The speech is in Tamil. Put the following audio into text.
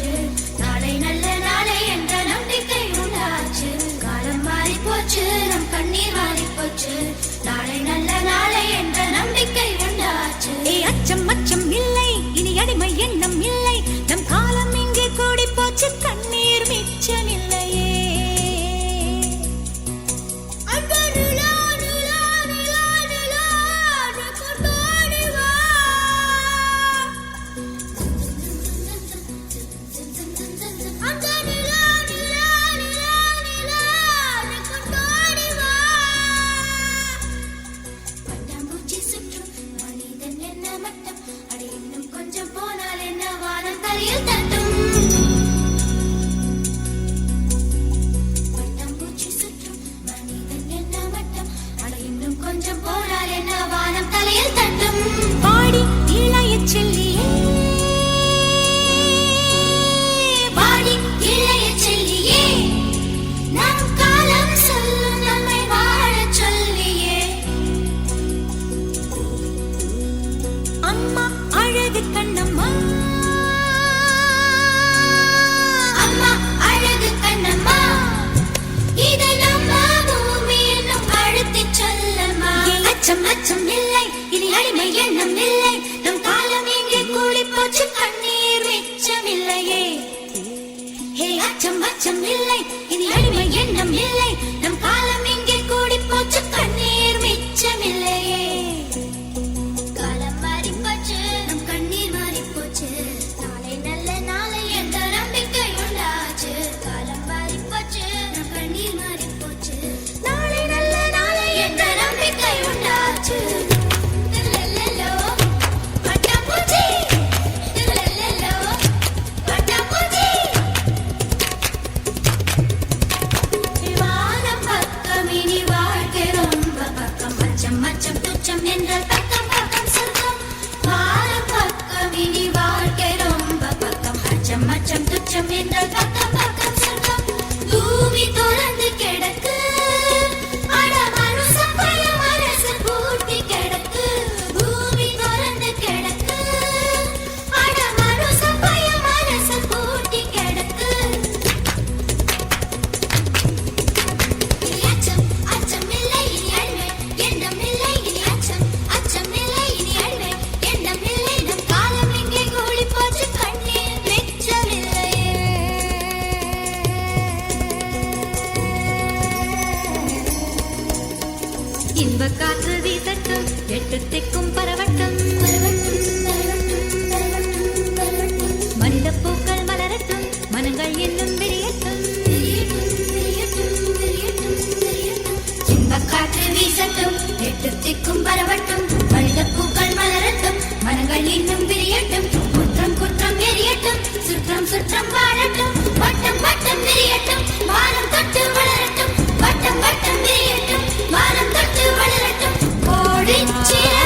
உண்டாச்சு. நாளை நல்ல நாளை என்ற நம்பிக்கை உண்டாச்சு. காலம் மாறி போச்சு, நம் கண்ணீர் மாறி போச்சு. நாளை நல்ல நாளை என்ற நம்பிக்கை உண்டாச்சு. அச்சம் அச்சம் இல்லை, இனி அடிமை எண்ணம் இல்லை. நம் காலம் இங்கே கூடி போச்சு, கண்ணீர் மிச்சம் இல்லையே. கொஞ்சம் போனால் என்ன வானம் தலையில் தட்டும். பாடி இளைய செல்லியே, பாடி இளைய செல்லியே, நம் காலம் சொல்லும் நம்மை வாழச் சொல்லியே. அம்மா அழகு கண்ணம்மா, அம்மா அழகு கண்ணம்மா, இதை நம்ம பூமி என்னும் அழுத்திச் சொல்லம்மா. அச்சம் அச்சம் இல்லை, இனி அடிமை எண்ணம் இல்லை. நம் காலம் இங்கே கூடி போச்சு, கண்ணீர் மிச்சம் இல்லையே. ஹே அச்சம் அச்சம் இல்லை, இனி அடிமை எண்ணம் இல்லை. நம் காலம் இங்கே கூடி போச்சு, கண்ணீர் மிச்சம் இல்லையே. காலம் மாறி போச்சு, நம் கண்ணீர் மாறி போச்சு. நாளை நல்ல நாளை என்ற நம்பிக்கை உண்டாச்சு. காலம் மாறி போச்சு, நம் கண்ணீர் மாறி போச்சு. நாளை நல்ல நாளை என்ற நம்பிக்கை உண்டாச்சு. தில்லல்லோ, பட்டாம்பூச்சி. தில்லல்லோ, பட்டாம்பூச்சி. வானம் பக்கம் இனி வாழ்க்கை ரொம்ப பக்கம். அச்சம் அச்சம் துச்சம் என்றால் பக்கம் பக்கம் சொர்க்கம். வானம் பக்கம் இனி வாழ்க்கை ரொம்ப பக்கம். அச்சம் அச்சம் துச்சம் என்றால் பக்கம் பக்கம் சொர்க்கம். பூமி தொடர்ந்து கிடக்கு, அட மனுஷன் பய மனசு பூட்டி கிடக்கு. பூமி தொடர்ந்து கிடக்கு, அட மனுஷன் பய மனசு பூட்டி கிடக்கு. இனி அச்சம் அச்சம் இல்லை, இனி அடிமை எண்ணம் இல்லை. இனி அச்சம் அச்சம் இல்லை, இனி அடிமை எண்ணம் இல்லை. நம் காலம் இங்கே கூடி போச்சு, கண்ணீர் மிச்சம் இல்லையே. இன்ப காற்று வீசட்டும், எட்டு திக்கும் பரவட்டும். மனித பூக்கள் மலரட்டும், மனங்கள் இன்னும் விரியட்டும். காற்று வீசட்டும், எட்டு திக்கும் பரவட்டும். மனித பூக்கள் மலரட்டும், மனங்கள் இன்னும் விரியட்டும். குற்றம் குற்றம் எரியட்டும், சுற்றம் சுற்றம் வாழட்டும். வட்டம் வட்டம் விரியட்டும், வானம் தொட்டு வளரட்டும். வட்டம் வட்டம் விரியட்டும், வானம் தொட்டு வளரட்டும். கோடிச்சிற